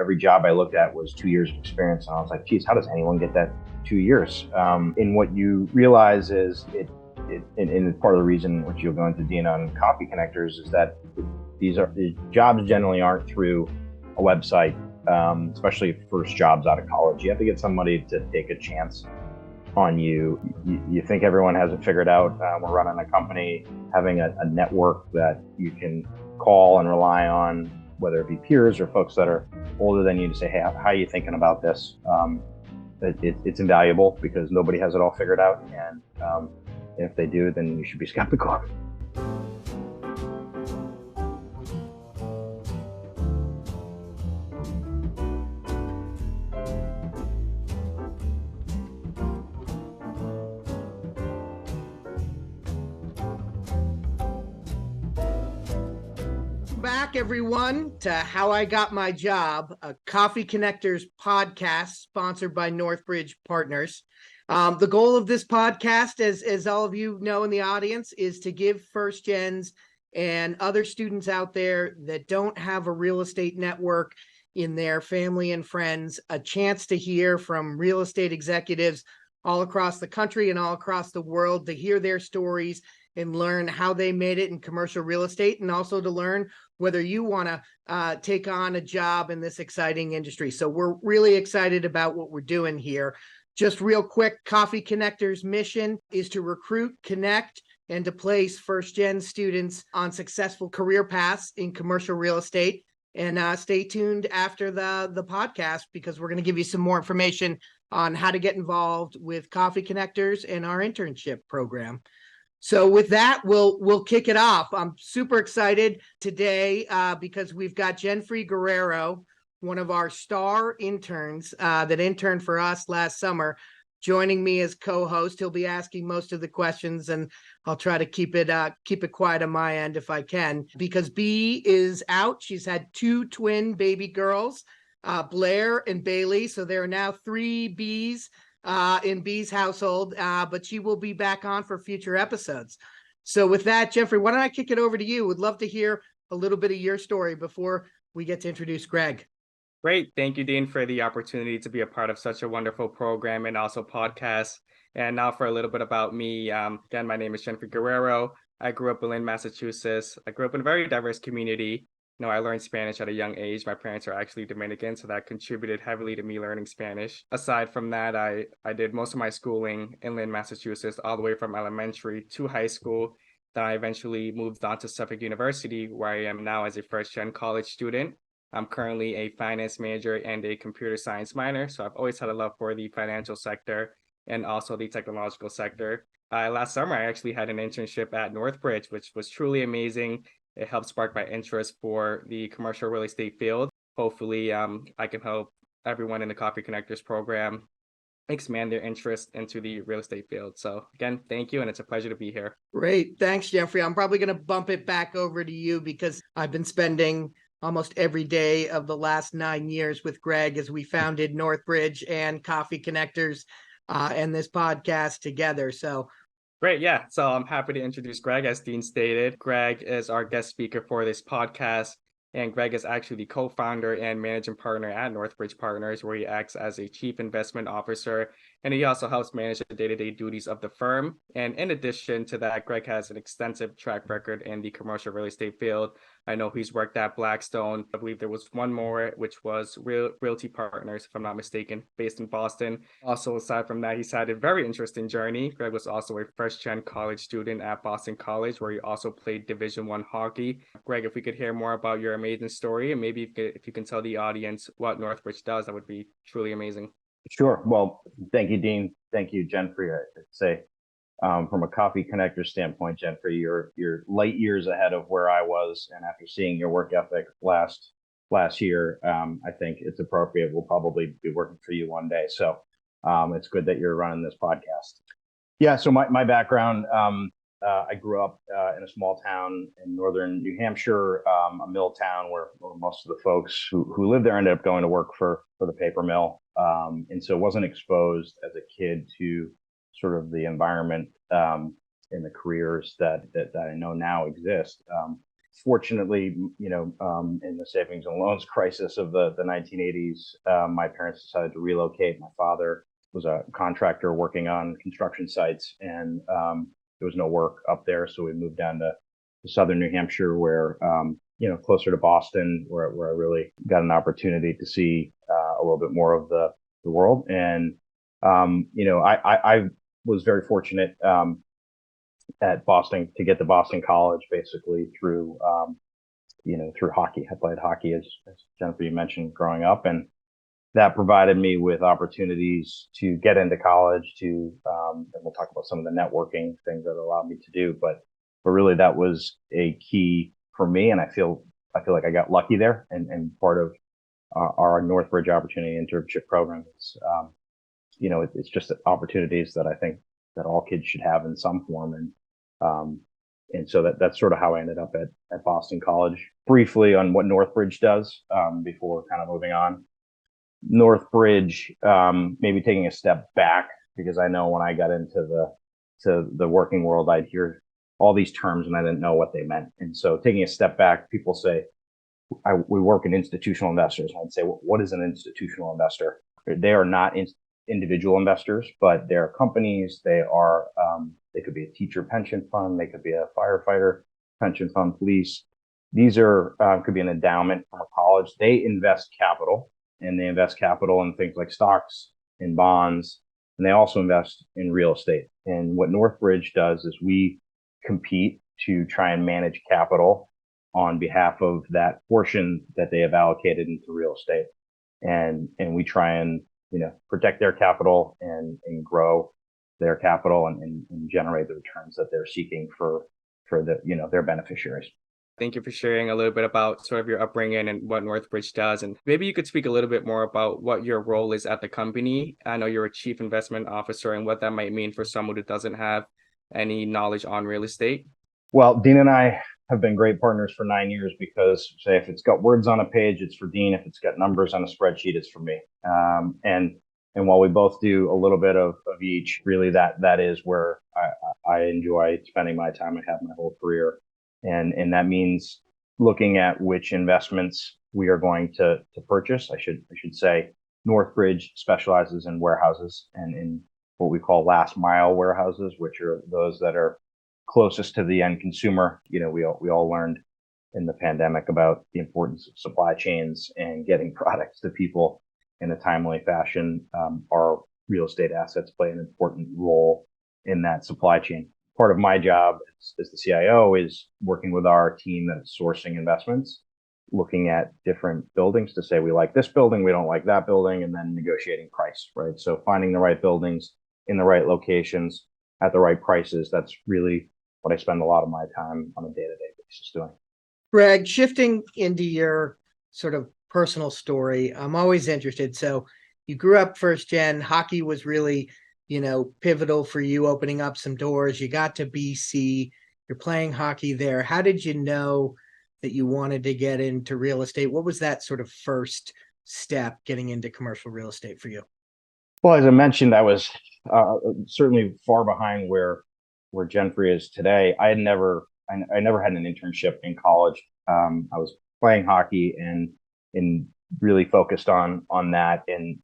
every job I looked at was 2 years of experience. And I was like, geez, how does anyone get that 2 years? And what you realize is and part of the reason, which you'll go into, Dean, on Coffee Connectors, is that the jobs generally aren't through a website, especially first jobs out of college. You have to get somebody to take a chance on you. You think everyone has it figured out. We're running a company, having a network that you can call and rely on, whether it be peers or folks that are older than you, to say, hey, how are you thinking about this? It's invaluable because nobody has it all figured out. And if they do, then you should be skeptical. Back, everyone, to How I Got My Job, a Coffee Connectors podcast sponsored by NorthBridge Partners. The goal of this podcast, as all of you know in the audience, is to give first gens and other students out there that don't have a real estate network in their family and friends a chance to hear from real estate executives all across the country and all across the world, to hear their stories and learn how they made it in commercial real estate, and also to learn whether you want to take on a job in this exciting industry. So we're really excited about what we're doing here. Just real quick, Coffee Connectors' mission is to recruit, connect, and to place first-gen students on successful career paths in commercial real estate. And stay tuned after the podcast, because we're going to give you some more information on how to get involved with Coffee Connectors and our internship program. So with that, we'll kick it off. I'm super excited today because we've got Jenfrey Guerrero, one of our star interns that interned for us last summer, joining me as co-host. He'll be asking most of the questions, and I'll try to keep it quiet on my end if I can, because B is out. She's had 2 twin baby girls, Blair and Bailey. So there are now 3 Bs in B's household, but she will be back on for future episodes. So with that, Jenfrey, why don't I kick it over to you? Would love to hear a little bit of your story before we get to introduce Greg. Great. Thank you, Dean, for the opportunity to be a part of such a wonderful program and also podcast. And now for a little bit about me. Again, my name is Jenfrey Guerrero. I grew up in Lynn, Massachusetts. I grew up in a very diverse community. I learned Spanish at a young age. My parents are actually Dominican, so that contributed heavily to me learning Spanish. Aside from that, I did most of my schooling in Lynn, Massachusetts, all the way from elementary to high school. Then I eventually moved on to Suffolk University, where I am now as a first-gen college student. I'm currently a finance major and a computer science minor, so I've always had a love for the financial sector and also the technological sector. Last summer, I actually had an internship at NorthBridge, which was truly amazing. It helped spark my interest for the commercial real estate field. Hopefully, I can help everyone in the Coffee Connectors program expand their interest into the real estate field. So again, thank you, and it's a pleasure to be here. Great. Thanks, Jenfrey. I'm probably going to bump it back over to you because I've been spending almost every day of the last 9 years with Greg as we founded NorthBridge and Coffee Connectors and this podcast together. So great. Yeah. So I'm happy to introduce Greg. As Dean stated, Greg is our guest speaker for this podcast. And Greg is actually the co-founder and managing partner at NorthBridge Partners, where he acts as a chief investment officer. And he also helps manage the day-to-day duties of the firm. And in addition to that, Greg has an extensive track record in the commercial real estate field. I know he's worked at Blackstone. I believe there was one more, which was Realty Partners, if I'm not mistaken, based in Boston. Also, aside from that, he's had a very interesting journey. Greg was also a first-gen college student at Boston College, where he also played Division I hockey. Greg, if we could hear more about your amazing story, and maybe if you can tell the audience what NorthBridge does, that would be truly amazing. Sure. Well, thank you, Dean. Thank you, Jenfrey. I'd say from a Coffee Connector standpoint, Jenfrey, you're light years ahead of where I was. And after seeing your work ethic last year, I think it's appropriate. We'll probably be working for you one day. So it's good that you're running this podcast. Yeah. So my background, I grew up in a small town in northern New Hampshire, a mill town where most of the folks who lived there ended up going to work for the paper mill. And so wasn't exposed as a kid to sort of the environment and the careers that I know now exist. fortunately, in the savings and loans crisis of the 1980s, my parents decided to relocate. My father was a contractor working on construction sites, and there was no work up there, so we moved down to southern New Hampshire, where closer to Boston, where I really got an opportunity to see a little bit more of the world. And I was very fortunate at Boston to get to Boston College basically through through hockey. I played hockey, as Jennifer, you mentioned, growing up, and that provided me with opportunities to get into college, and we'll talk about some of the networking things that allowed me to do, but really that was a key for me. And I feel like I got lucky there, and part of our NorthBridge opportunity internship program is, it's just opportunities that I think that all kids should have in some form. And so that's sort of how I ended up at Boston College. Briefly on what NorthBridge does, before kind of moving on. NorthBridge, maybe taking a step back, because I know when I got into the working world, I'd hear all these terms and I didn't know what they meant. And so taking a step back, people say, we work in institutional investors. And I'd say, well, what is an institutional investor? They are not individual investors, but they're companies. They could be a teacher pension fund. They could be a firefighter pension fund, police. These could be an endowment from a college. They invest capital, and they invest capital in things like stocks and bonds, and they also invest in real estate. And what NorthBridge does is we compete to try and manage capital on behalf of that portion that they have allocated into real estate. And we try and, protect their capital and grow their capital and generate the returns that they're seeking for their beneficiaries. Thank you for sharing a little bit about sort of your upbringing and what NorthBridge does. And maybe you could speak a little bit more about what your role is at the company. I know you're a chief investment officer, and what that might mean for someone who doesn't have any knowledge on real estate. Well, Dean and I have been great partners for 9 years, because say if it's got words on a page, it's for Dean. If it's got numbers on a spreadsheet, it's for me. And while we both do a little bit of each, really that is where I enjoy spending my time. I have my whole career. And that means looking at which investments we are going to purchase. I should say NorthBridge specializes in warehouses and in what we call last mile warehouses, which are those that are closest to the end consumer. We all learned in the pandemic about the importance of supply chains and getting products to people in a timely fashion. Our real estate assets play an important role in that supply chain. Part of my job as the CIO is working with our team that's sourcing investments, looking at different buildings to say, we like this building, we don't like that building, and then negotiating price, right? So finding the right buildings in the right locations at the right prices. That's really what I spend a lot of my time on a day-to-day basis doing. Greg, shifting into your sort of personal story, I'm always interested. So you grew up first gen. Hockey was really, pivotal for you, opening up some doors. You got to BC. You're playing hockey there. How did you know that you wanted to get into real estate? What was that sort of first step getting into commercial real estate for you? Well, as I mentioned, I was certainly far behind where Jenfrey is today. I never had an internship in college. I was playing hockey and really focused on that. And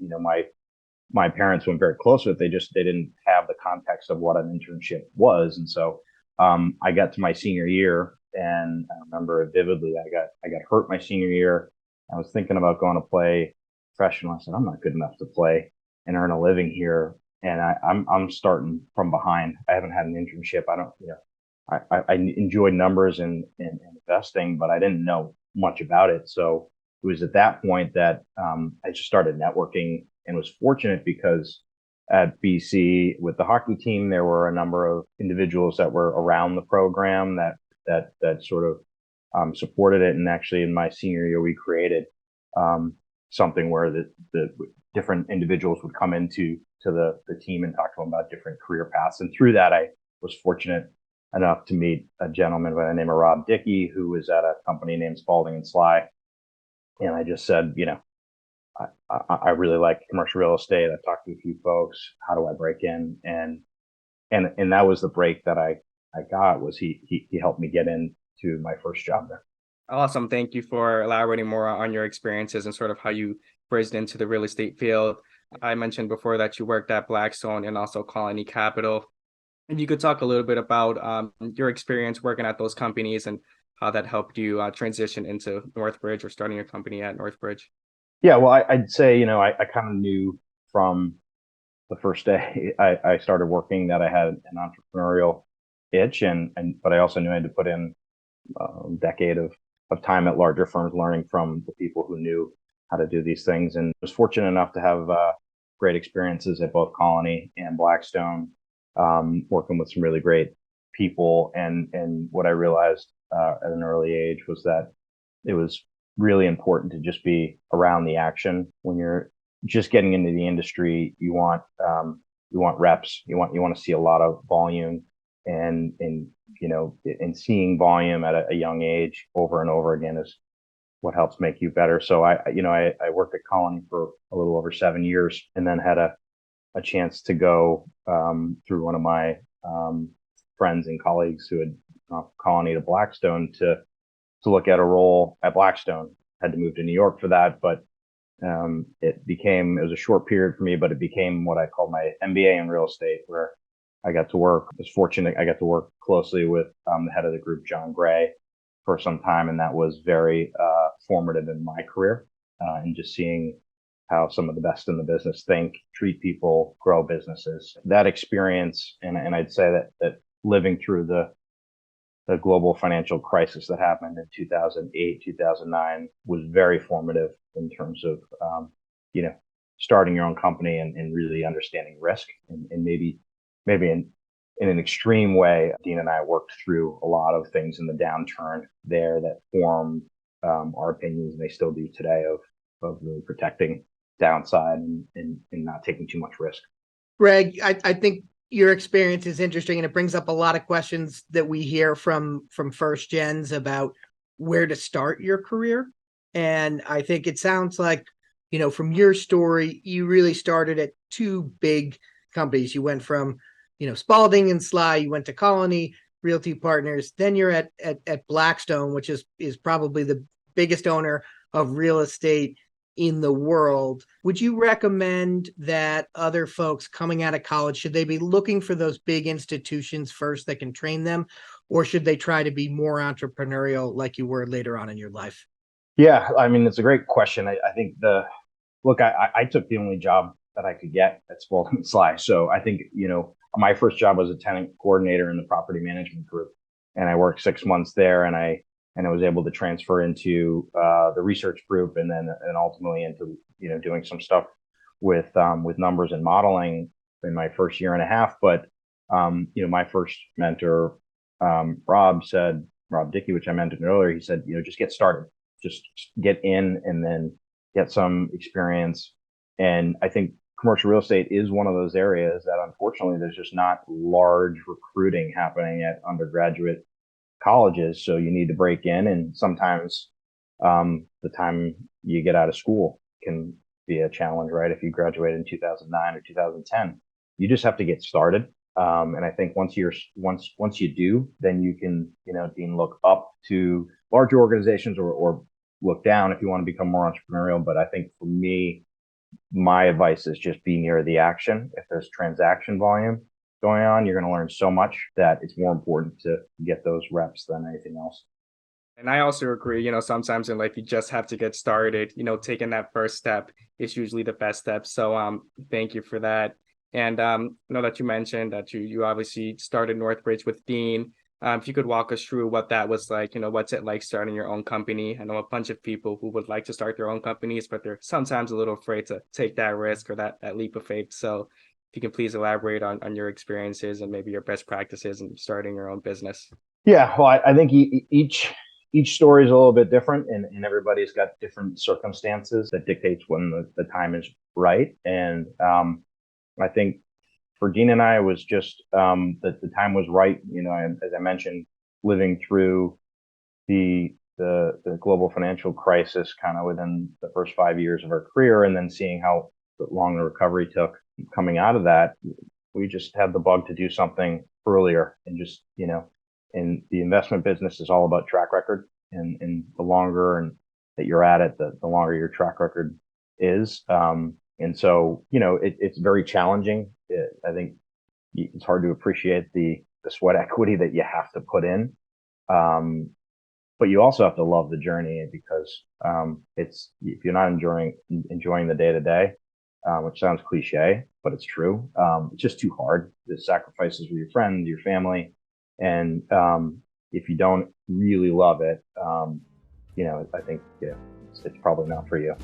my parents went very close with it. They didn't have the context of what an internship was. And so I got to my senior year, and I remember it vividly. I got hurt my senior year. I was thinking about going to play professional. I said, I'm not good enough to play and earn a living here. And I'm starting from behind. I haven't had an internship. I enjoyed numbers and investing, but I didn't know much about it. So it was at that point that I just started networking, and was fortunate because at BC with the hockey team, there were a number of individuals that were around the program that sort of supported it. And actually in my senior year, we created something where the different individuals would come into the team and talk to them about different career paths. And through that, I was fortunate enough to meet a gentleman by the name of Rob Dickey, who was at a company named Spalding and Sly. And I just said, I really like commercial real estate. I've talked to a few folks. How do I break in? And that was the break that I got. Was he helped me get into to my first job there. Awesome. Thank you for elaborating more on your experiences and sort of how you bridged into the real estate field. I mentioned before that you worked at Blackstone and also Colony Capital. And you could talk a little bit about your experience working at those companies and how that helped you transition into NorthBridge or starting your company at NorthBridge. Yeah, well, I'd say, I kind of knew from the first day I started working that I had an entrepreneurial itch, but I also knew I had to put in a decade of time at larger firms, learning from the people who knew how to do these things. And I was fortunate enough to have great experiences at both Colony and Blackstone, working with some really great people. And what I realized at an early age was that it was really important to just be around the action. When you're just getting into the industry, you want reps, you want to see a lot of volume, and seeing volume at a young age over and over again is what helps make you better. So I worked at Colony for a little over 7 years, and then had a chance to go through one of my friends and colleagues who had Colony to Blackstone to look at a role at Blackstone. Had to move to New York for that, but it was a short period for me, but it became what I called my MBA in real estate, where I was fortunate, I got to work closely with the head of the group, John Gray, for some time. And that was very formative in my career, and just seeing how some of the best in the business think, treat people, grow businesses. That experience, and I'd say that living through the global financial crisis that happened in 2008, 2009 was very formative in terms of, starting your own company and really understanding risk. And maybe in an extreme way, Dean and I worked through a lot of things in the downturn there that formed our opinions, and they still do today, of really protecting downside and not taking too much risk. Greg, I think your experience is interesting, and it brings up a lot of questions that we hear from first gens about where to start your career. And I think it sounds like, from your story, you really started at two big companies. You went from, Spalding and Sly, you went to Colony Realty Partners, then you're at Blackstone, which is probably the biggest owner of real estate in the world. Would you recommend that other folks coming out of college, should they be looking for those big institutions first that can train them, or should they try to be more entrepreneurial like you were later on in your life? Yeah, I mean, it's a great question. I think I took the only job that I could get at Spalding and Sly. So I think, my first job was a tenant coordinator in the property management group, and I worked 6 months there, and I was able to transfer into the research group, and ultimately into doing some stuff with numbers and modeling in my first year and a half. But my first mentor, Rob Dickey, which I mentioned earlier, he said, just get started, just get in, and then get some experience. And I think commercial real estate is one of those areas that, unfortunately, there's just not large recruiting happening at undergraduate colleges. So you need to break in, and sometimes the time you get out of school can be a challenge, right? If you graduate in 2009 or 2010, you just have to get started. And I think once you do, then you can, Dean, look up to larger organizations, or look down if you want to become more entrepreneurial. But I think for me, my advice is just be near the action. If there's transaction volume going on, you're going to learn so much that it's more important to get those reps than anything else. And I also agree, sometimes in life, you just have to get started. Taking that first step is usually the best step. So thank you for that. And I know that you mentioned that you obviously started NorthBridge with Dean. If you could walk us through what that was like, what's it like starting your own company? I know a bunch of people who would like to start their own companies, but they're sometimes a little afraid to take that risk or that leap of faith. So if you can please elaborate on your experiences and maybe your best practices in starting your own business. Yeah, well, I think each story is a little bit different, and everybody's got different circumstances that dictates when the time is right. And I think for Dean and I, it was just that the time was right. As I mentioned, living through the global financial crisis kind of within the first 5 years of our career, and then seeing how long the recovery took coming out of that, we just had the bug to do something earlier and just And the investment business is all about track record, and the longer and that you're at it, the longer your track record is. And so, it's very challenging. I think it's hard to appreciate the sweat equity that you have to put in. But you also have to love the journey, because it's, if you're not enjoying the day to day, which sounds cliche, but it's true. It's just too hard. The sacrifices with your friends, your family, and if you don't really love it, I think it's probably not for you.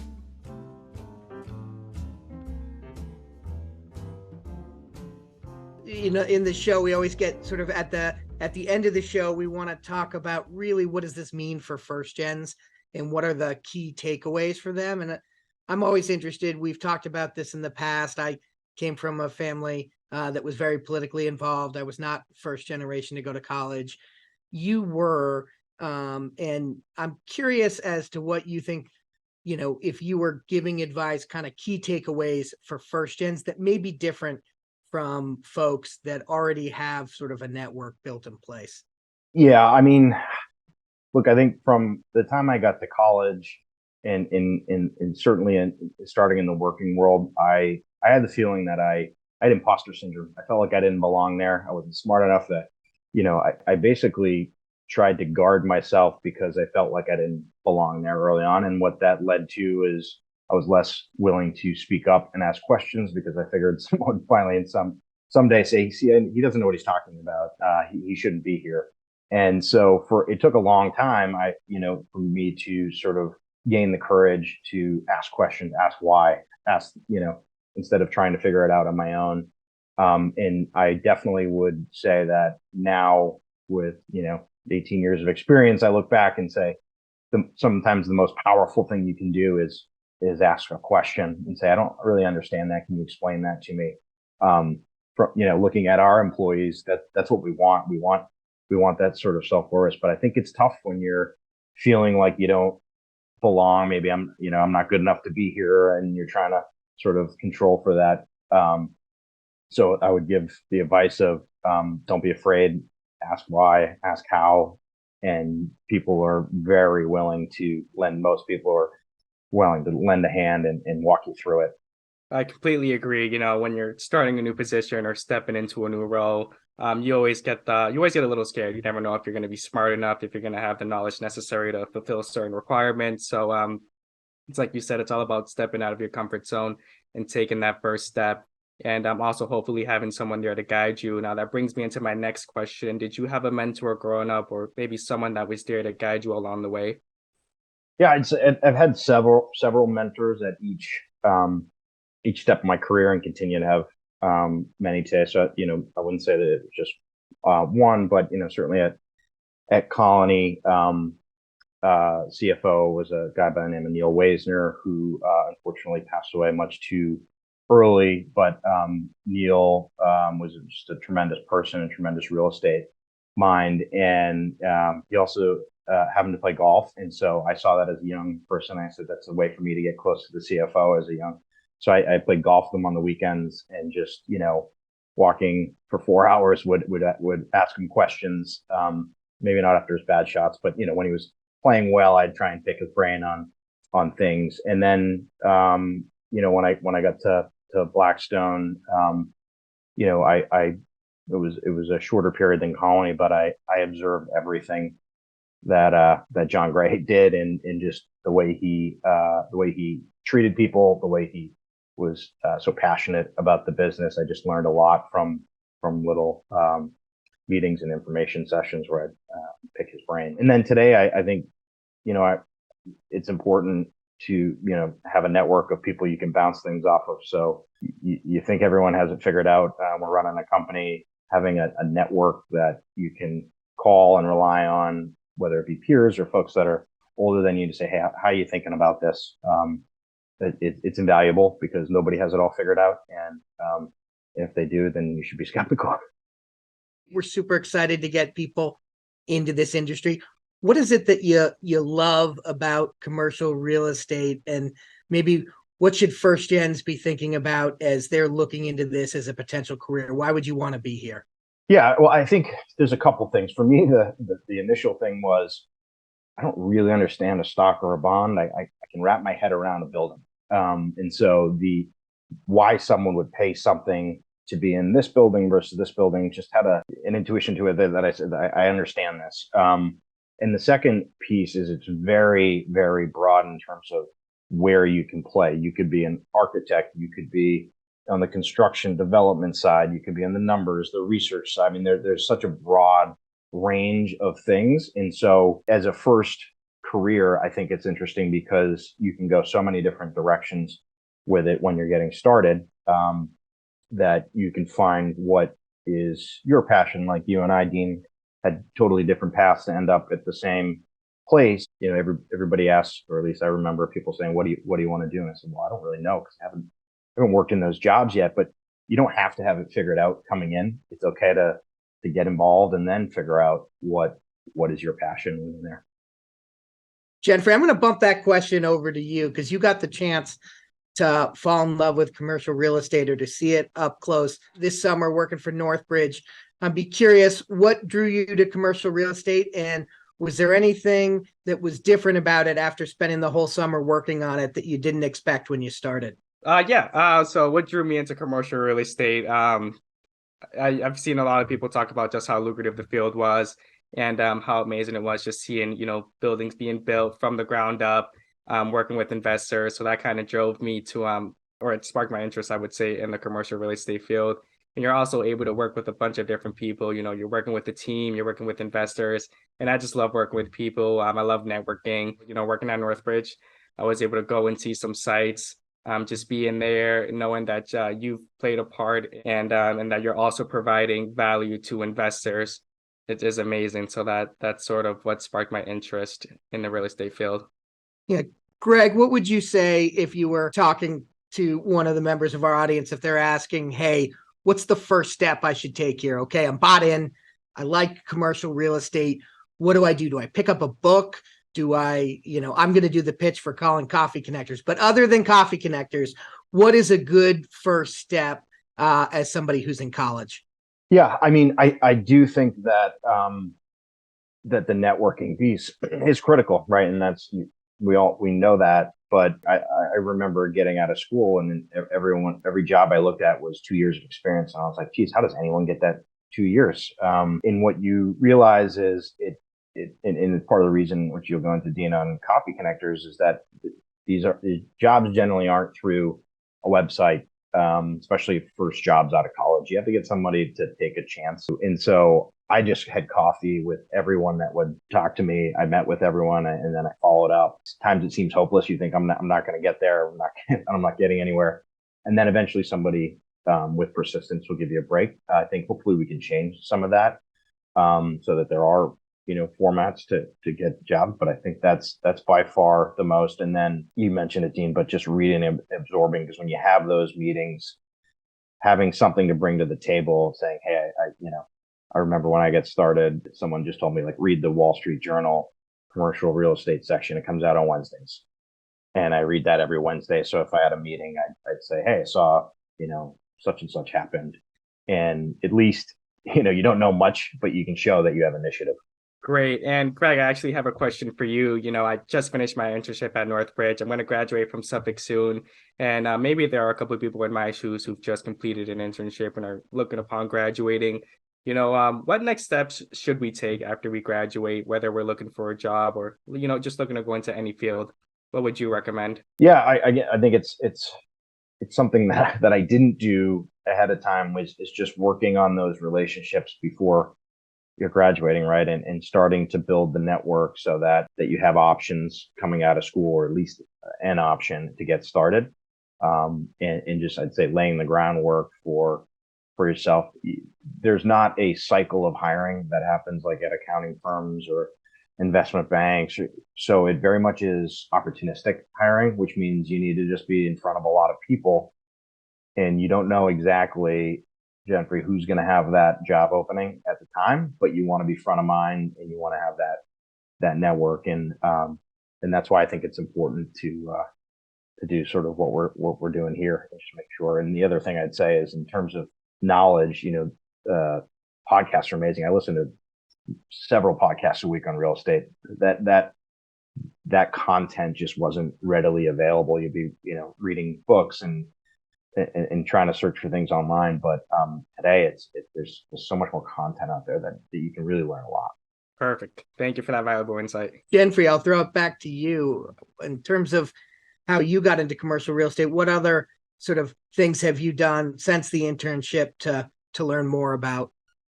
In the show, we always get sort of at the end of the show, we want to talk about really what does this mean for first gens and what are the key takeaways for them. And I'm always interested. We've talked about this in the past. I came from a family that was very politically involved. I was not first generation to go to college. You were, and I'm curious as to what you think, if you were giving advice, kind of key takeaways for first gens that may be different from folks that already have sort of a network built in place. Yeah, I mean, look, I think from the time I got to college and certainly starting in the working world, I had the feeling that I had imposter syndrome. I felt like I didn't belong there. I wasn't smart enough. That, I basically tried to guard myself because I felt like I didn't belong there early on. And what that led to is I was less willing to speak up and ask questions, because I figured someone would finally in someday say, "See, he doesn't know what he's talking about. He shouldn't be here." And so it took a long time, for me to sort of gain the courage to ask questions, ask why, instead of trying to figure it out on my own. And I definitely would say that now, with 18 years of experience, I look back and say sometimes the most powerful thing you can do is ask a question and say, "I don't really understand that. Can you explain that to me?" Looking at our employees, that's what we want. We want that sort of self-worth. But I think it's tough when you're feeling like you don't belong. Maybe I'm not good enough to be here, and you're trying to sort of control for that. So I would give the advice of, don't be afraid, ask why, ask how, and people are very willing to most people are willing to lend a hand and walk you through it. I completely agree. When you're starting a new position or stepping into a new role, you always get a little scared. You never know if you're going to be smart enough, if you're going to have the knowledge necessary to fulfill certain requirements. So it's like you said, it's all about stepping out of your comfort zone and taking that first step. And also hopefully having someone there to guide you. Now that brings me into my next question. Did you have a mentor growing up, or maybe someone that was there to guide you along the way? Yeah, I've had several mentors at each step of my career, and continue to have many today. So I wouldn't say that it was just one, but certainly at Colony, CFO was a guy by the name of Neil Weisner, who unfortunately passed away much too early. But Neil was just a tremendous person, a tremendous real estate mind, and he also happened to play golf. And so I saw that as a young person. I said, that's a way for me to get close to the CFO as a young. So I played golf with him on the weekends, and just, walking for 4 hours would ask him questions. Maybe not after his bad shots, but, when he was playing well, I'd try and pick his brain on things. And then, when I got to Blackstone, it was a shorter period than Colony, but I observed everything that John Gray did, and just the way he treated people, the way he was so passionate about the business. I just learned a lot from little meetings and information sessions where I'd pick his brain. And then today, I think, it's important to, have a network of people you can bounce things off of. So you think everyone has it figured out. We're running a company, having a network that you can call and rely on, whether it be peers or folks that are older than you, to say, "Hey, how are you thinking about this?" It's invaluable, because nobody has it all figured out. And if they do, then you should be skeptical. We're super excited to get people into this industry. What is it that you love about commercial real estate, and maybe what should first gens be thinking about as they're looking into this as a potential career? Why would you want to be here? Yeah, well, I think there's a couple things. For me, the initial thing was I don't really understand a stock or a bond. I can wrap my head around a building. And so the why someone would pay something to be in this building versus this building just had an intuition to it that I said, I understand this. And the second piece is it's very, very broad in terms of where you can play. You could be an architect, you could be on the construction development side, you could be on the numbers, the research side. I mean, there's such a broad range of things. And so as a first career, I think it's interesting because you can go so many different directions with it when you're getting started, that you can find what is your passion. Like you and I, Dean, had totally different paths to end up at the same place. You know, everybody asks, or at least I remember people saying, what do you want to do? And I said, well, I don't really know because I haven't worked in those jobs yet, but you don't have to have it figured out coming in. It's okay to get involved and then figure out what is your passion within there. Jennifer, I'm going to bump that question over to you because you got the chance to fall in love with commercial real estate or to see it up close this summer working for NorthBridge. I'd be curious, what drew you to commercial real estate, and was there anything that was different about it after spending the whole summer working on it that you didn't expect when you started? So what drew me into commercial real estate? I've seen a lot of people talk about just how lucrative the field was and how amazing it was just seeing, buildings being built from the ground up, working with investors. So that kind of drove me to, or it sparked my interest, I would say, in the commercial real estate field. And you're also able to work with a bunch of different people. You're working with the team, you're working with investors. And I just love working with people. I love networking. Working at NorthBridge, I was able to go and see some sites, just being there, knowing that you've played a part and that you're also providing value to investors. It is amazing. So that's sort of what sparked my interest in the real estate field. Yeah. Greg, what would you say if you were talking to one of the members of our audience, if they're asking, hey, what's the first step I should take here? Okay, I'm bought in. I like commercial real estate. What do I do? Do I pick up a book? Do I, I'm going to do the pitch for calling Coffee Connectors. But other than Coffee Connectors, what is a good first step as somebody who's in college? Yeah, I mean, I do think that that the networking piece is critical, right? And that's we know that. But I remember getting out of school and every job I looked at was 2 years of experience, and I was like, geez, how does anyone get that 2 years? And what you realize is and part of the reason which you'll go into, Dean, on Coffee Connectors is that these jobs generally aren't through a website, especially first jobs out of college. You have to get somebody to take a chance. And so I just had coffee with everyone that would talk to me. I met with everyone and then I followed up. Sometimes it seems hopeless. You think I'm not going to get there. I'm not getting anywhere. And then eventually somebody with persistence will give you a break. I think hopefully we can change some of that so that there are formats to get jobs, but I think that's by far the most. And then you mentioned it, Dean, but just reading and absorbing, because when you have those meetings, having something to bring to the table, saying, hey, I remember when I get started, someone just told me, like, read the Wall Street Journal commercial real estate section. It comes out on Wednesdays, and I read that every Wednesday. So if I had a meeting, I'd say, hey, I saw such and such happened, and at least you don't know much, but you can show that you have initiative. Great. And Greg, I actually have a question for you. I just finished my internship at NorthBridge. I'm going to graduate from Suffolk soon. And maybe there are a couple of people in my shoes who've just completed an internship and are looking upon graduating. What next steps should we take after we graduate, whether we're looking for a job or, just looking to go into any field? What would you recommend? Yeah, I think it's something that I didn't do ahead of time, is just working on those relationships before you're graduating, right? And starting to build the network so that you have options coming out of school, or at least an option to get started. And just, I'd say, laying the groundwork for yourself. There's not a cycle of hiring that happens like at accounting firms or investment banks. So it very much is opportunistic hiring, which means you need to just be in front of a lot of people, and you don't know exactly, Jennifer, who's going to have that job opening at the time, but you want to be front of mind and you want to have that network. And that's why I think it's important to do sort of what we're doing here, and just make sure. And the other thing I'd say is, in terms of knowledge, podcasts are amazing. I listen to several podcasts a week on real estate. That content just wasn't readily available. You'd be, reading books and trying to search for things online. But today there's so much more content out there that you can really learn a lot. Perfect. Thank you for that valuable insight. Jenfrey, I'll throw it back to you. In terms of how you got into commercial real estate, what other sort of things have you done since the internship to learn more about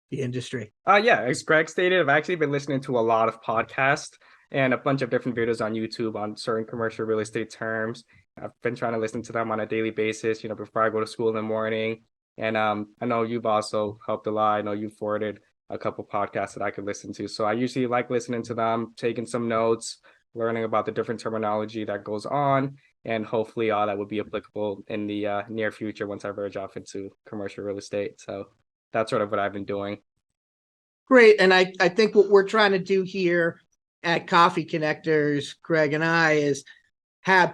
the industry? Yeah, as Greg stated, I've actually been listening to a lot of podcasts and a bunch of different videos on YouTube on certain commercial real estate terms. I've been trying to listen to them on a daily basis, before I go to school in the morning. And I know you've also helped a lot. I know you forwarded a couple podcasts that I could listen to. So I usually like listening to them, taking some notes, learning about the different terminology that goes on, and hopefully all that would be applicable in the near future once I verge off into commercial real estate. So that's sort of what I've been doing. Great. And I think what we're trying to do here at Coffee Connectors, Greg and I, is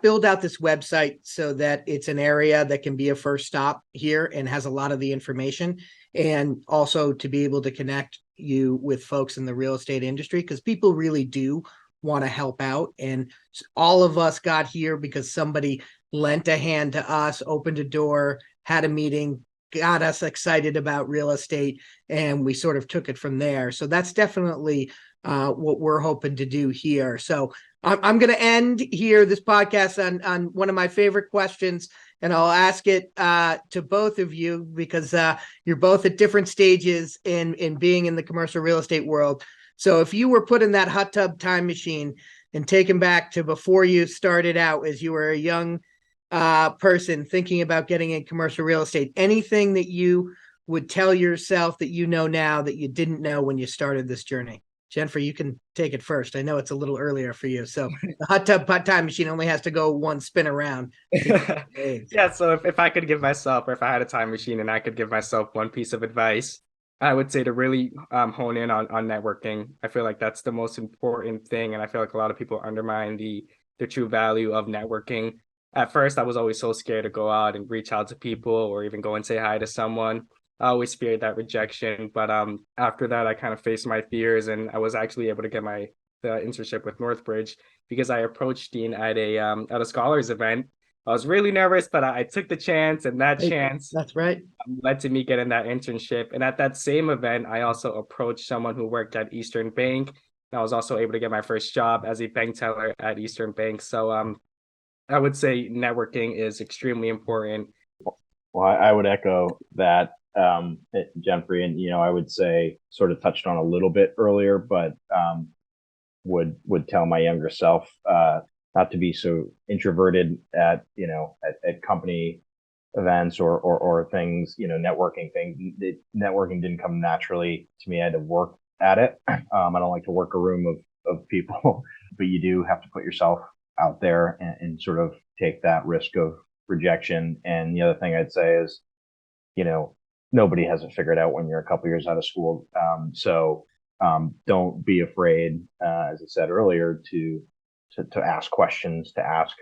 build out this website so that it's an area that can be a first stop here and has a lot of the information, and also to be able to connect you with folks in the real estate industry, because people really do want to help out. And all of us got here because somebody lent a hand to us, opened a door, had a meeting, got us excited about real estate, and we sort of took it from there. So that's definitely what we're hoping to do here. So I'm going to end here this podcast on one of my favorite questions, and I'll ask it to both of you because you're both at different stages in being in the commercial real estate world. So if you were put in that hot tub time machine and taken back to before you started out as you were a young person thinking about getting in commercial real estate, anything that you would tell yourself that you know now that you didn't know when you started this journey? Jennifer, you can take it first. I know it's a little earlier for you. So the hot tub time machine only has to go one spin around. Yeah, so if I could give myself, or if I had a time machine and I could give myself one piece of advice, I would say to really hone in on networking. I feel like that's the most important thing. And I feel like a lot of people undermine the true value of networking. At first, I was always so scared to go out and reach out to people or even go and say hi to someone. I always feared that rejection. But after that, I kind of faced my fears, and I was actually able to get the internship with NorthBridge because I approached Dean at a scholars event. I was really nervous, but I took the chance, and that chance that's right led to me getting that internship. And at that same event, I also approached someone who worked at Eastern Bank. And I was also able to get my first job as a bank teller at Eastern Bank. So I would say networking is extremely important. Well, I would echo that, Jenfrey, and I would say sort of touched on a little bit earlier, but would tell my younger self not to be so introverted at company events or things, networking things. Networking didn't come naturally to me. I had to work at it. I don't like to work a room of people, but you do have to put yourself out there and sort of take that risk of rejection. And the other thing I'd say is, nobody has it figured out when you're a couple years out of school. So don't be afraid, as I said earlier, to ask questions, to ask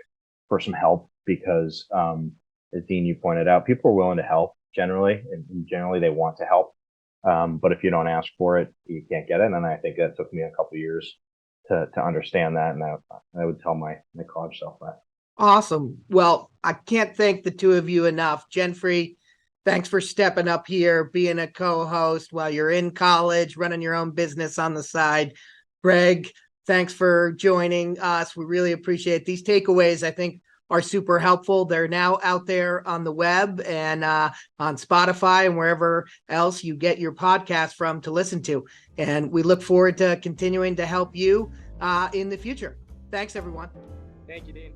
for some help, because as Dean, you pointed out, people are willing to help generally, and generally they want to help. But if you don't ask for it, you can't get it. And I think that took me a couple of years to understand that. And I would tell my college self that. Awesome. Well, I can't thank the two of you enough. Jenfrey, thanks for stepping up here, being a co-host while you're in college, running your own business on the side. Greg, thanks for joining us. We really appreciate these takeaways. I think are super helpful. They're now out there on the web and on Spotify and wherever else you get your podcast from to listen to. And we look forward to continuing to help you in the future. Thanks, everyone. Thank you, Dean.